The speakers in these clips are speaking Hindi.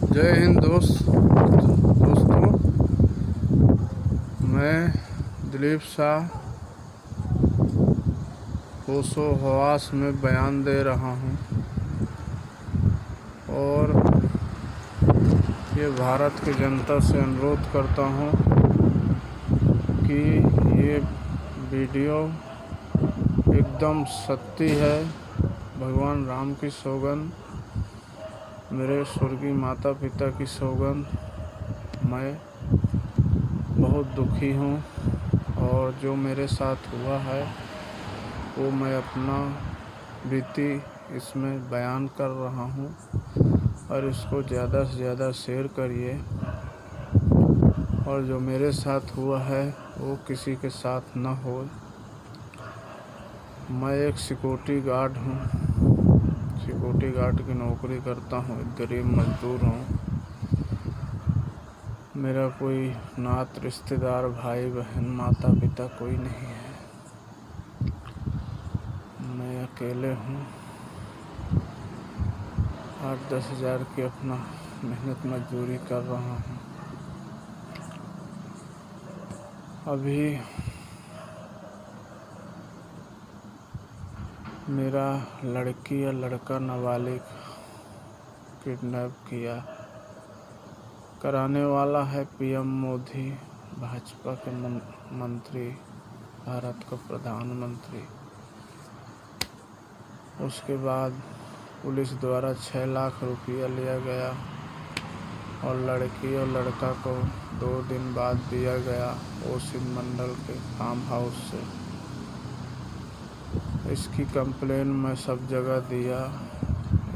जय हिंद दोस्तों। मैं दिलीप शाह होशो हवास में बयान दे रहा हूँ और ये भारत की जनता से अनुरोध करता हूँ कि ये वीडियो एकदम सत्य है। भगवान राम की सौगंध, मेरे स्वर्गीय माता पिता की सौगंध, मैं बहुत दुखी हूँ और जो मेरे साथ हुआ है वो मैं अपना बीती इसमें बयान कर रहा हूँ और इसको ज़्यादा से ज़्यादा शेयर करिए। और जो मेरे साथ हुआ है वो किसी के साथ न हो। मैं एक सिक्योरिटी गार्ड हूँ, सिक्योरिटी गार्ड की नौकरी करता हूँ, एक गरीब मजदूर हूँ। मेरा कोई नात रिश्तेदार, भाई बहन, माता पिता कोई नहीं है। मैं अकेले हूँ। 8-10 हज़ार की अपना मेहनत मजदूरी कर रहा हूँ। अभी मेरा लड़की या लड़का नाबालिग किडनैप कराने वाला है पीएम मोदी, भाजपा के मंत्री, भारत का प्रधानमंत्री। उसके बाद पुलिस द्वारा 6 लाख रुपया लिया गया और लड़की और लड़का को 2 दिन बाद दिया गया ओसिन मंडल के फार्म हाउस से। इसकी कंप्लेन मैं सब जगह दिया।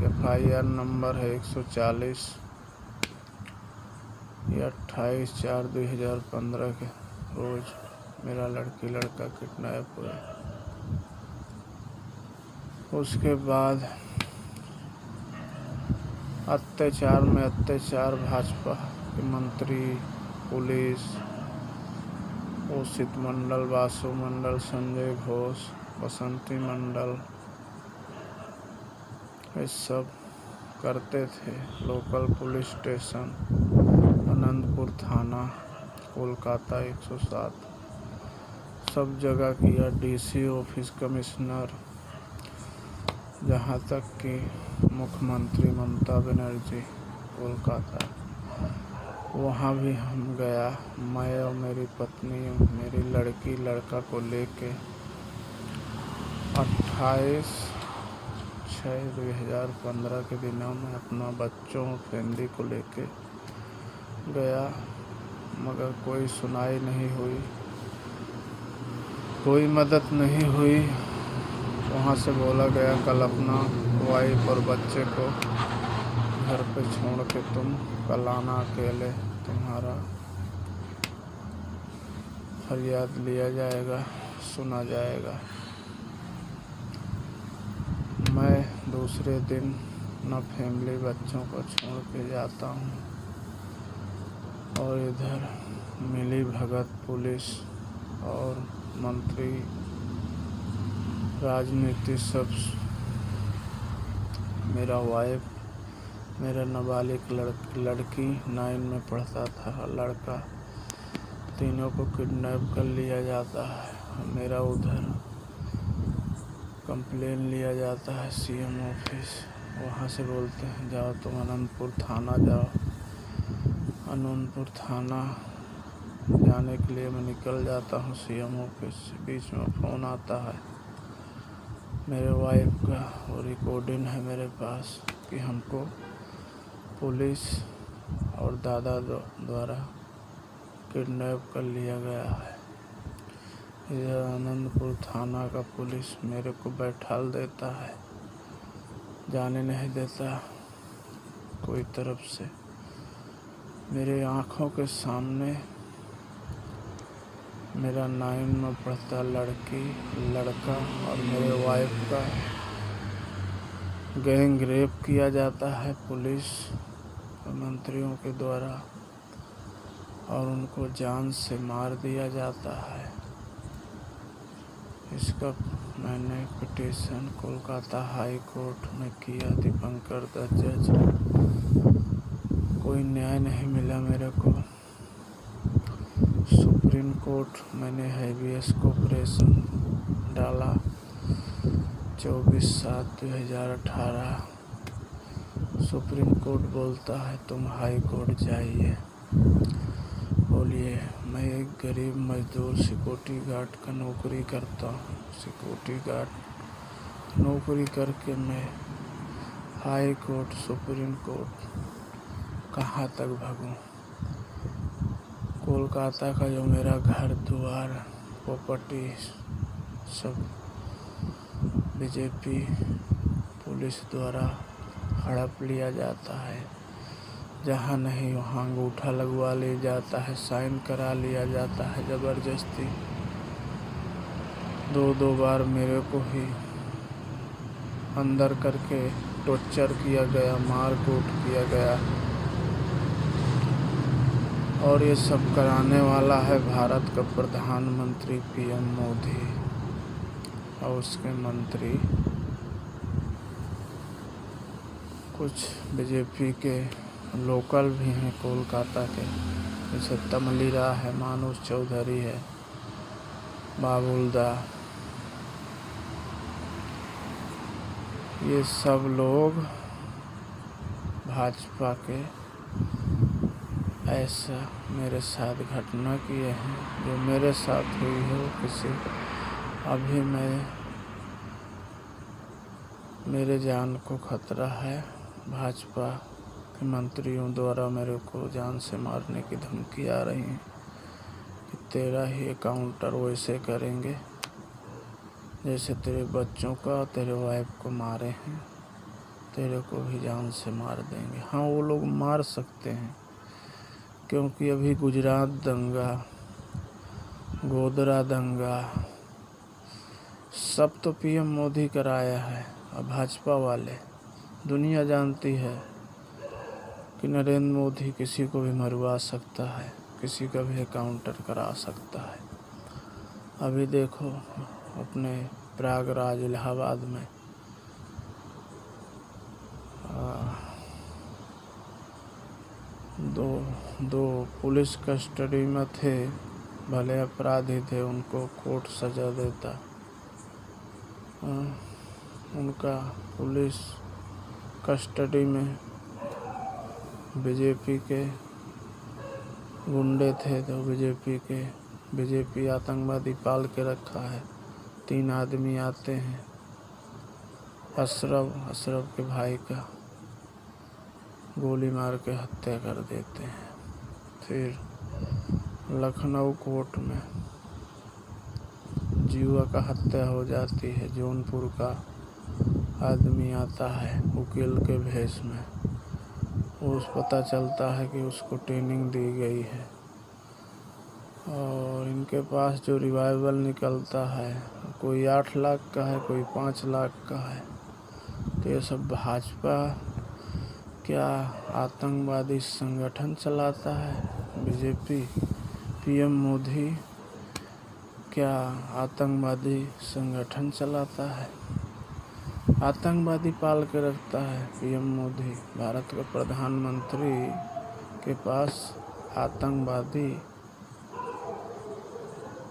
FIR नंबर है 140। ये 28/4/2015 के रोज़ मेरा लड़की लड़का किडनैप हुआ। उसके बाद अत्याचार में अत्याचार, भाजपा के मंत्री, पुलिस, ओसित मंडल, वासु मंडल, संजय घोष, बसंती मंडल, ये सब करते थे। लोकल पुलिस स्टेशन, आनंदपुर थाना, कोलकाता 107, सब जगह किया। DC ऑफिस, कमिश्नर, जहाँ तक कि मुख्यमंत्री ममता बनर्जी कोलकाता, वहाँ भी हम गया। मैं और मेरी पत्नी, मेरी लड़की लड़का को लेके 28/6/2015 के दिनों में अपना बच्चों फैमिली को लेके गया, मगर कोई सुनाई नहीं हुई, कोई मदद नहीं हुई। वहाँ से बोला गया कल अपना वाइफ और बच्चे को घर पे छोड़ के तुम कल आना अकेले, तुम्हारा फरियाद लिया जाएगा, सुना जाएगा। मैं दूसरे दिन न फैमिली बच्चों को छोड़ के जाता हूँ और इधर मिली भगत पुलिस और मंत्री, राजनीति सब। मेरा वाइफ, मेरा नाबालिग लड़की 9 में पढ़ता था, लड़का, तीनों को किडनैप कर लिया जाता है। मेरा उधर कंप्लेन लिया जाता है CM ऑफिस। वहाँ से बोलते हैं जाओ तुम आनंदपुर थाना जाओ। आनंदपुर थाना जाने के लिए मैं निकल जाता हूँ CM ऑफिस से। बीच में फ़ोन आता है मेरे वाइफ का, वो रिकॉर्डिंग है मेरे पास कि हमको पुलिस और दादा द्वारा किडनैप कर लिया गया है। इधर आनंदपुर थाना का पुलिस मेरे को बैठाल देता है, जाने नहीं देता कोई तरफ से। मेरे आँखों के सामने मेरा 9 में पढ़ता लड़की लड़का और मेरे वाइफ का गैंग रेप किया जाता है पुलिस मंत्रियों के द्वारा और उनको जान से मार दिया जाता है। इसका मैंने पिटीशन कोलकाता हाई कोर्ट में किया। दीपंकर दत्त जज कोई न्याय नहीं मिला मेरे को। सुप्रीम कोर्ट मैंने हैबियस कॉर्पोरेशन डाला 24/7/2018। सुप्रीम कोर्ट बोलता है तुम हाई कोर्ट जाइए। बोलिए, मैं एक गरीब मजदूर सिक्योरिटी गार्ड का नौकरी करता हूँ। सिक्योरिटी गार्ड नौकरी करके मैं हाई कोर्ट सुप्रीम कोर्ट कहाँ तक भागूं। कोलकाता का जो मेरा घर द्वार प्रॉपर्टी सब बीजेपी पुलिस द्वारा हड़प लिया जाता है। जहाँ नहीं वहाँ अंगूठा लगवा लिया जाता है, साइन करा लिया जाता है ज़बरदस्ती। 2 बार मेरे को ही अंदर करके टॉर्चर किया गया, मार कूट किया गया। और ये सब कराने वाला है भारत का प्रधानमंत्री PM मोदी और उसके मंत्री कुछ बीजेपी के लोकल भी हैं कोलकाता के, जैसे तमलीरा है, मानुष चौधरी है, बाबुलदा। ये सब लोग भाजपा के ऐसा मेरे साथ घटना किए हैं। जो मेरे साथ हुई है वो किसी अभी मेरे जान को खतरा है। भाजपा के मंत्रियों द्वारा मेरे को जान से मारने की धमकी आ रही है कि तेरा ही काउंटर वैसे करेंगे जैसे तेरे बच्चों का, तेरे वाइफ को मारे हैं, तेरे को भी जान से मार देंगे। हाँ, वो लोग मार सकते हैं क्योंकि अभी गुजरात दंगा, गोधरा दंगा सब तो PM मोदी कराया है। और भाजपा वाले, दुनिया जानती है कि नरेंद्र मोदी किसी को भी मरवा सकता है, किसी का भी काउंटर करा सकता है। अभी देखो अपने प्रयागराज इलाहाबाद में दो पुलिस कस्टडी में थे, भले अपराधी थे, उनको कोर्ट सजा देता। उनका पुलिस कस्टडी में बीजेपी के गुंडे थे, तो बीजेपी आतंकवादी पाल के रखा है। 3 आदमी आते हैं, अशरफ के भाई का गोली मार के हत्या कर देते हैं। फिर लखनऊ कोर्ट में जीवा का हत्या हो जाती है। जौनपुर का आदमी आता है वकील के भेष में, उस पता चलता है कि उसको ट्रेनिंग दी गई है। और इनके पास जो रिवाइवल निकलता है कोई 8 लाख का है, कोई 5 लाख का है। तो ये सब भाजपा क्या आतंकवादी संगठन चलाता है? बीजेपी PM मोदी क्या आतंकवादी संगठन चलाता है? आतंकवादी पाल के रखता है PM मोदी। भारत के प्रधानमंत्री के पास आतंकवादी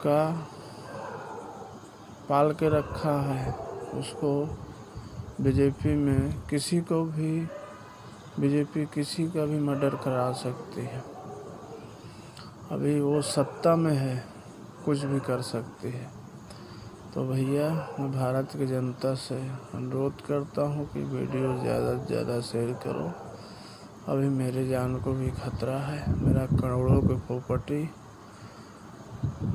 का पाल के रखा है। उसको बीजेपी में बीजेपी किसी का भी मर्डर करा सकती है। अभी वो सत्ता में है, कुछ भी कर सकती है। तो भैया, मैं भारत की जनता से अनुरोध करता हूँ कि वीडियो ज़्यादा से ज़्यादा शेयर करो। अभी मेरे जान को भी खतरा है। मेरा करोड़ों की प्रॉपर्टी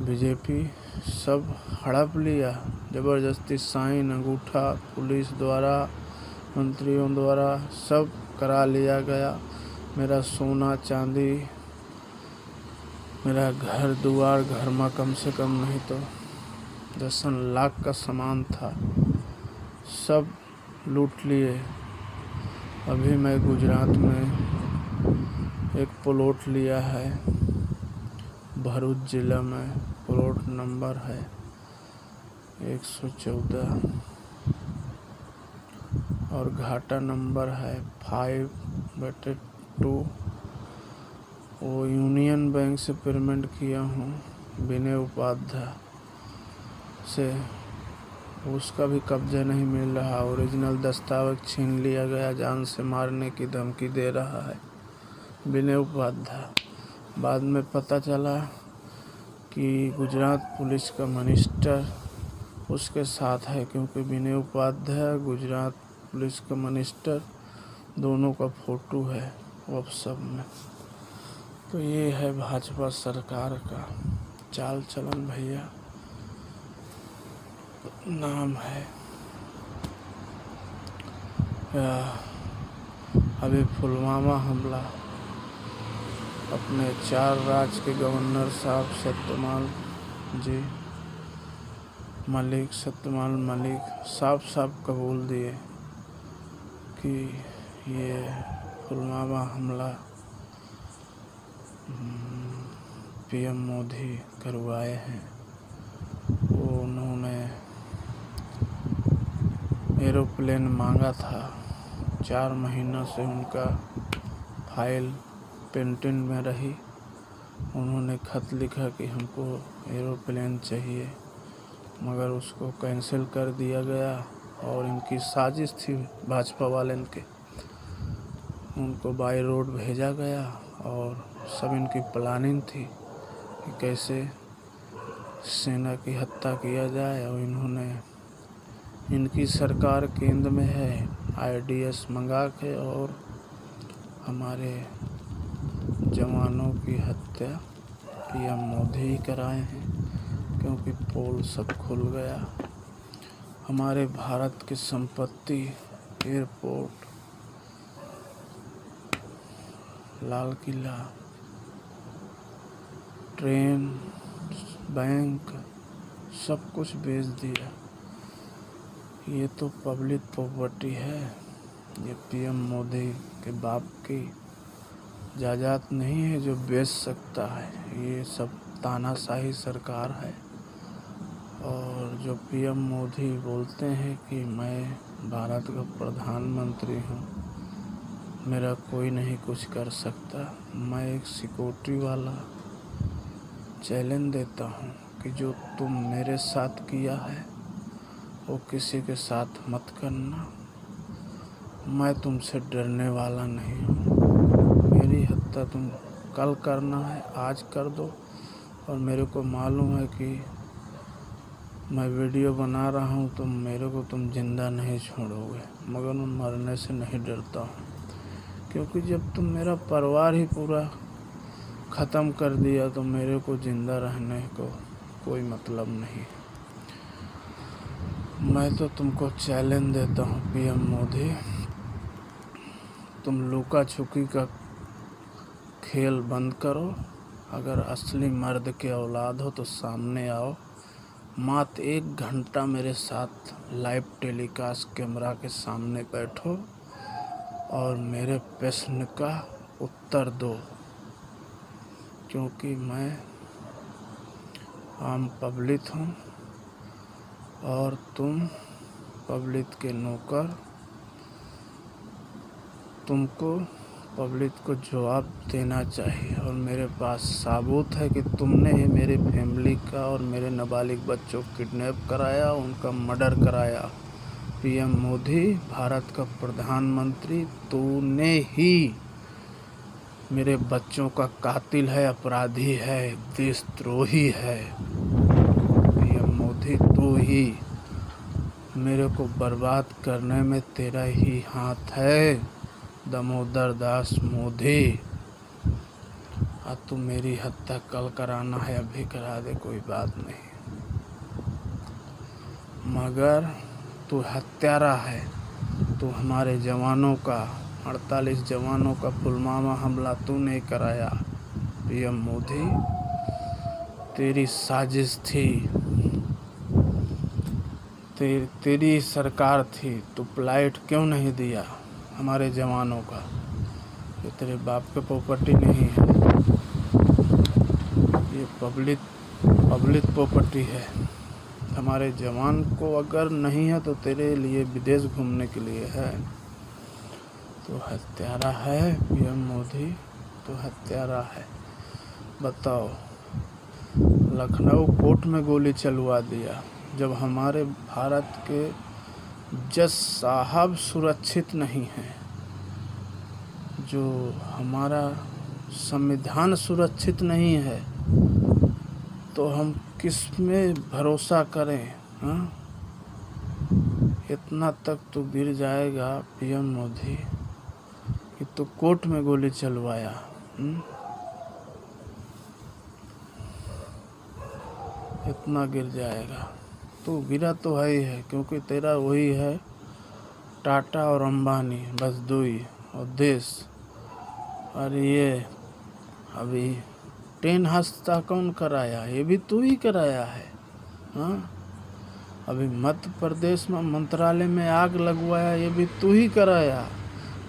बीजेपी सब हड़प लिया, ज़बरदस्ती साइन अंगूठा पुलिस द्वारा, मंत्रियों द्वारा सब करा लिया गया। मेरा सोना चांदी, मेरा घर द्वार, घर में कम से कम नहीं तो 10 लाख का सामान था, सब लूट लिए। अभी मैं गुजरात में एक प्लॉट लिया है, भरूच जिला में। प्लॉट नंबर है 114 और घाटा नंबर है 5/2 वो यूनियन बैंक से पेमेंट किया हूँ विनय उपाध्याय से, उसका भी कब्जा नहीं मिल रहा। ओरिजिनल दस्तावेज छीन लिया गया, जान से मारने की धमकी दे रहा है विनय उपाध्याय। बाद में पता चला कि गुजरात पुलिस का मिनिस्टर उसके साथ है, क्योंकि विनय उपाध्याय गुजरात पुलिस का मिनिस्टर दोनों का फोटो है व्हाट्सएप में। तो ये है भाजपा सरकार का चाल चलन भैया, नाम है। अभी पुलवामा हमला अपने 4 राज्य के गवर्नर साहब सत्यपाल मलिक साफ कबूल दिए कि ये पुलवामा हमला पीएम मोदी करवाए हैं। वो उन्होंने एरोप्लेन मांगा था, 4 महीनों से उनका फाइल पेंडिंग में रही। उन्होंने खत लिखा कि हमको एरोप्लेन चाहिए, मगर उसको कैंसिल कर दिया गया। और इनकी साजिश थी भाजपा वाले के, उनको बाय रोड भेजा गया और सब इनकी प्लानिंग थी कि कैसे सेना की हत्या किया जाए। और इनकी सरकार केंद्र में है, आईडीएस मंगा के और हमारे जवानों की हत्या पीएम मोदी ही कराए हैं, क्योंकि पोल सब खुल गया। हमारे भारत की संपत्ति, airport, Lal Qila, train, bank, सब कुछ बेच दिया। ये तो पब्लिक प्रॉपर्टी है, ये पीएम मोदी के बाप की जायदाद नहीं है जो बेच सकता है। ये सब तानाशाही सरकार है। और जो पीएम मोदी बोलते हैं कि मैं भारत का प्रधानमंत्री हूँ, मेरा कोई नहीं कुछ कर सकता, मैं एक सिक्योरिटी वाला चैलेंज देता हूँ कि जो तुम मेरे साथ किया है वो किसी के साथ मत करना। मैं तुमसे डरने वाला नहीं हूँ। मेरी हत्या तुम कल करना है, आज कर दो। और मेरे को मालूम है कि मैं वीडियो बना रहा हूँ तो मेरे को तुम जिंदा नहीं छोड़ोगे, मगर मैं मरने से नहीं डरता हूँ, क्योंकि जब तुम मेरा परिवार ही पूरा ख़त्म कर दिया तो मेरे को जिंदा रहने को कोई मतलब नहीं। मैं तो तुमको चैलेंज देता हूँ पीएम मोदी, तुम लुका छुपी का खेल बंद करो। अगर असली मर्द के औलाद हो तो सामने आओ, मात्र 1 घंटा मेरे साथ लाइव टेलीकास्ट कैमरा के सामने बैठो और मेरे प्रश्न का उत्तर दो, क्योंकि मैं आम पब्लिक हूँ और तुम पब्लिक के नौकर। तुमको पब्लिक को जवाब देना चाहिए। और मेरे पास सबूत है कि तुमने ही मेरी फैमिली का और मेरे नाबालिग बच्चों को किडनैप कराया, उनका मर्डर कराया। पीएम मोदी, भारत का प्रधानमंत्री, तूने ही मेरे बच्चों का कातिल है, अपराधी है, देशद्रोही है। पीएम मोदी, तू ही मेरे को बर्बाद करने में तेरा ही हाथ है, दामोदर दास मोदी। अब तू मेरी हत्या कल कराना है अभी करा दे, कोई बात नहीं, मगर तू हत्यारा है। तू हमारे जवानों का, 48 जवानों का पुलवामा हमला तू नहीं कराया। पीएम मोदी, तेरी साजिश थी, तेरी सरकार थी, तू फ्लाइट क्यों नहीं दिया हमारे जवानों का? ये तेरे बाप के प्रॉपर्टी नहीं है, ये पब्लिक प्रॉपर्टी है। हमारे जवान को अगर नहीं है तो तेरे लिए विदेश घूमने के लिए है। तो हत्यारा है पीएम मोदी। तो हत्यारा है। बताओ, लखनऊ कोर्ट में गोली चलवा दिया जब हमारे भारत के जज साहब सुरक्षित नहीं हैं, जो हमारा संविधान सुरक्षित नहीं है, तो हम किस में भरोसा करें? हाँ, इतना तक तो गिर जाएगा पीएम मोदी कि तो कोर्ट में गोली चलवाया। इतना गिर जाएगा। तो गिरा तो है ही है, क्योंकि तेरा वही है टाटा और अंबानी, बस दो ही, और देश। और ये अभी ट्रेन हादसा कौन कराया? ये भी तू ही कराया है। हाँ, अभी मध्य प्रदेश में मंत्रालय में आग लगवाया, ये भी तू ही कराया,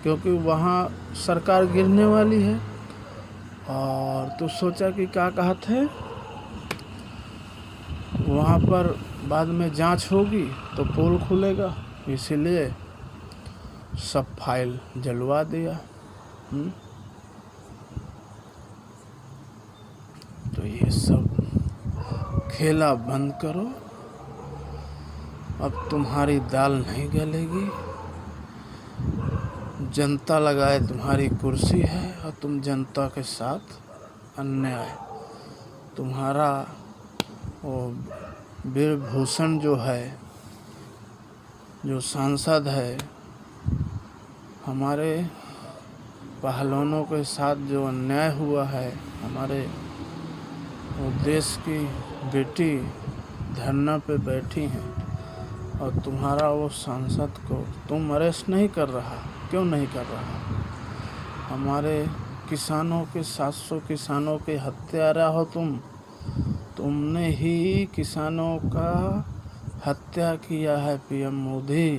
क्योंकि वहाँ सरकार गिरने वाली है। और तू सोचा कि क्या कहते हैं, वहाँ पर बाद में जांच होगी तो पोल खुलेगा, इसीलिए सब फाइल जलवा दिया। तो ये सब खेला बंद करो, अब तुम्हारी दाल नहीं गलेगी। जनता लगाए तुम्हारी कुर्सी है और तुम जनता के साथ अन्याय। तुम्हारा वो वीरभूषण जो है, जो सांसद है, हमारे पहलवानों के साथ जो अन्याय हुआ है, हमारे वो देश की बेटी धरना पे बैठी हैं, और तुम्हारा वो सांसद को तुम अरेस्ट नहीं कर रहा। क्यों नहीं कर रहा? हमारे किसानों के 700 किसानों के हत्यारा हो तुम। तुमने ही किसानों का हत्या किया है पीएम मोदी।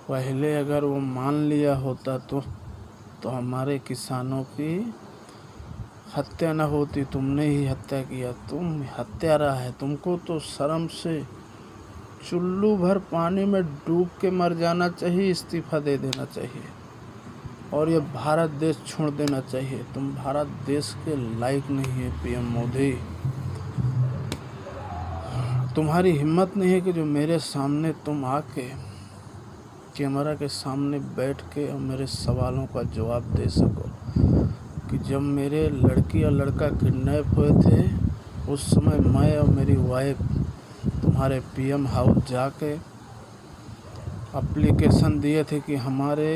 पहले अगर वो मान लिया होता तो हमारे किसानों की हत्या न होती। तुमने ही हत्या किया, तुम हत्यारा है। तुमको तो शर्म से चुल्लू भर पानी में डूब के मर जाना चाहिए, इस्तीफा दे देना चाहिए, और ये भारत देश छोड़ देना चाहिए। तुम भारत देश के लायक नहीं है पीएम मोदी। तुम्हारी हिम्मत नहीं है कि जो मेरे सामने तुम आके कैमरा के सामने बैठ के और मेरे सवालों का जवाब दे सको कि जब मेरे लड़की और लड़का किडनैप हुए थे, उस समय मैं और मेरी वाइफ तुम्हारे पीएम हाउस जाके एप्लीकेशन दिए थे कि हमारे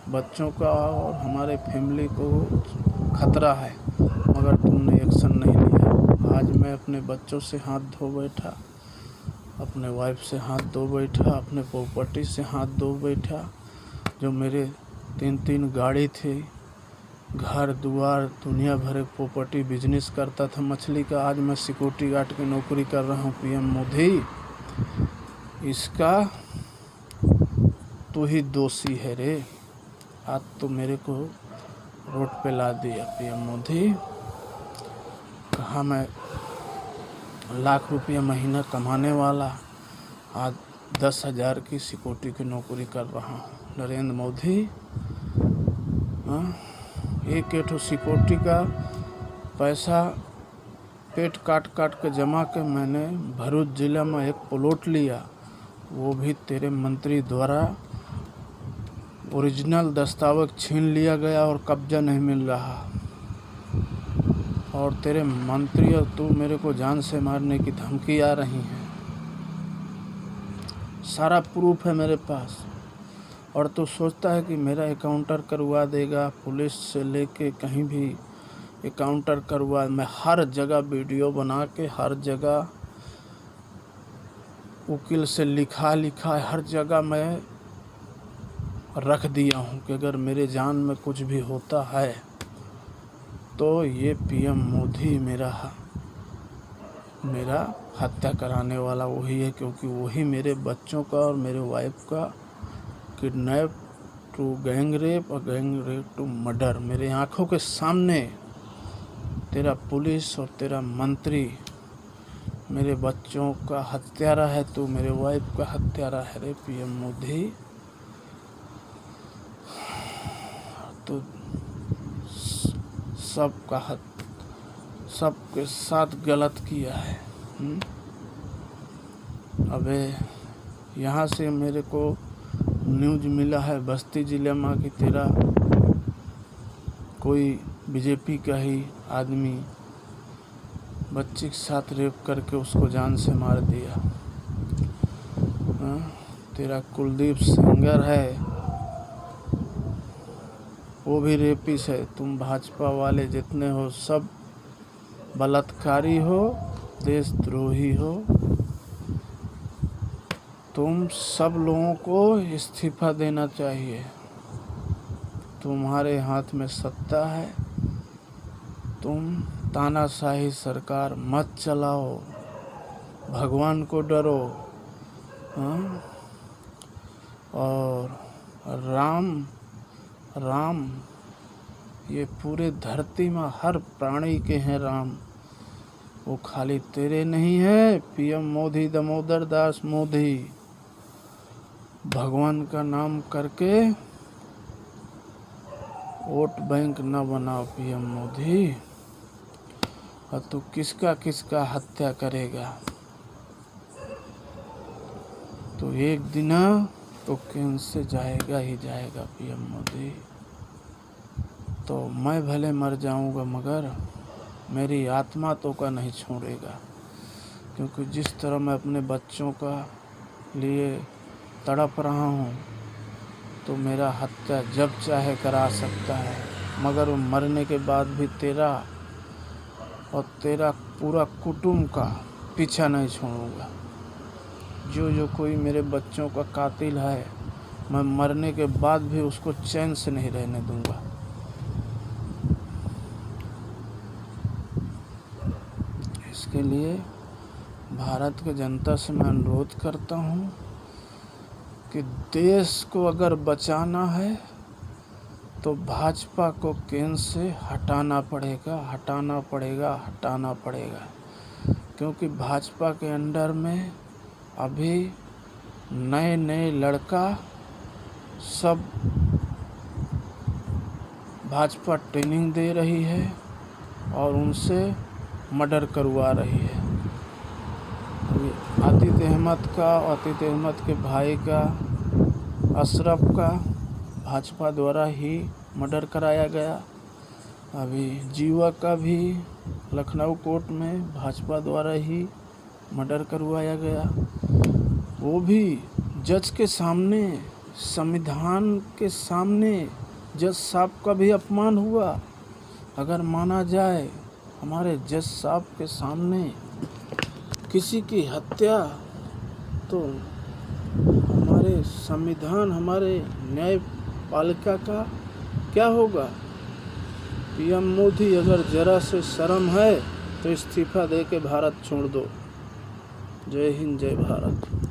बच्चों का और हमारे फैमिली को खतरा है, मगर तुमने एक्शन नहीं लिया। आज मैं अपने बच्चों से हाथ धो बैठा, अपने वाइफ से हाथ धो बैठा, अपने प्रॉपर्टी से हाथ धो बैठा। जो मेरे 3 गाड़ी थी, घर दुआर दुनिया भर प्रॉपर्टी, बिजनेस करता था मछली का, आज मैं सिक्योरिटी गार्ड की नौकरी कर रहा हूँ पीएम मोदी। इसका तू ही दोषी है रे। आज तो मेरे को रोड पे ला दिया पीएम मोदी। कहाँ मैं लाख रुपया महीना कमाने वाला, आज 10,000 की सिक्योरिटी की नौकरी कर रहा हूँ। नरेंद्र मोदी, हाँ, एक सिक्योरिटी का पैसा पेट काट के जमा के मैंने भरूच जिला में एक प्लॉट लिया, वो भी तेरे मंत्री द्वारा ओरिजिनल दस्तावेज छीन लिया गया और कब्जा नहीं मिल रहा। और तेरे मंत्री और तू मेरे को जान से मारने की धमकी आ रही है। सारा प्रूफ है मेरे पास। और तू सोचता है कि मेरा एकाउंटर करवा देगा, पुलिस से लेके कहीं भी एकाउंटर करवा। मैं हर जगह वीडियो बना के, हर जगह वकील से लिखा हर जगह मैं रख दिया हूँ कि अगर मेरे जान में कुछ भी होता है तो ये पीएम मोदी मेरा हत्या कराने वाला वही है, क्योंकि वही मेरे बच्चों का और मेरे वाइफ का किडनैप टू गैंग रेप और गैंग रेप टू मर्डर मेरे आँखों के सामने तेरा पुलिस और तेरा मंत्री मेरे बच्चों का हत्यारा है। तू मेरे वाइफ का हत्यारा है रे पीएम मोदी। तो सबके साथ गलत किया है। अबे यहाँ से मेरे को न्यूज़ मिला है बस्ती जिले में कि तेरा कोई बीजेपी का ही आदमी बच्ची के साथ रेप करके उसको जान से मार दिया। तेरा कुलदीप सेंगर है, वो भी रेपिस है। तुम भाजपा वाले जितने हो सब बलात्कारी हो, देशद्रोही हो। तुम सब लोगों को इस्तीफा देना चाहिए। तुम्हारे हाथ में सत्ता है, तुम तानाशाही सरकार मत चलाओ, भगवान को डरो। और राम ये पूरे धरती में हर प्राणी के हैं राम, वो खाली तेरे नहीं है। पीएम मोदी, दामोदर दास मोदी, भगवान का नाम करके वोट बैंक न बनाओ पीएम मोदी। और तू किसका हत्या करेगा तो एक दिन तो कैसे जाएगा ही जाएगा पीएम मोदी। तो मैं भले मर जाऊंगा मगर मेरी आत्मा तो का नहीं छोड़ेगा, क्योंकि जिस तरह मैं अपने बच्चों का लिए तड़प रहा हूँ तो मेरा हत्या जब चाहे करा सकता है, मगर वो मरने के बाद भी तेरा और तेरा पूरा कुटुंब का पीछा नहीं छोड़ूंगा। जो कोई मेरे बच्चों का कातिल है, मैं मरने के बाद भी उसको चैन से नहीं रहने दूंगा। इसके लिए भारत के जनता से मैं अनुरोध करता हूँ कि देश को अगर बचाना है तो भाजपा को केंद्र से हटाना पड़ेगा, क्योंकि भाजपा के अंडर में अभी नए लड़का सब भाजपा ट्रेनिंग दे रही है और उनसे मर्डर करवा रही है। आतिफ अहमद के भाई का, अशरफ का भाजपा द्वारा ही मर्डर कराया गया। अभी जीवा का भी लखनऊ कोर्ट में भाजपा द्वारा ही मर्डर करवाया गया। वो भी जज के सामने, संविधान के सामने जज साहब का भी अपमान हुआ। अगर माना जाए हमारे जज साहब के सामने किसी की हत्या, तो हमारे संविधान, हमारे न्यायपालिका का क्या होगा। पीएम मोदी अगर जरा से शर्म है तो इस्तीफा दे के भारत छोड़ दो। जय हिंद, जय भारत।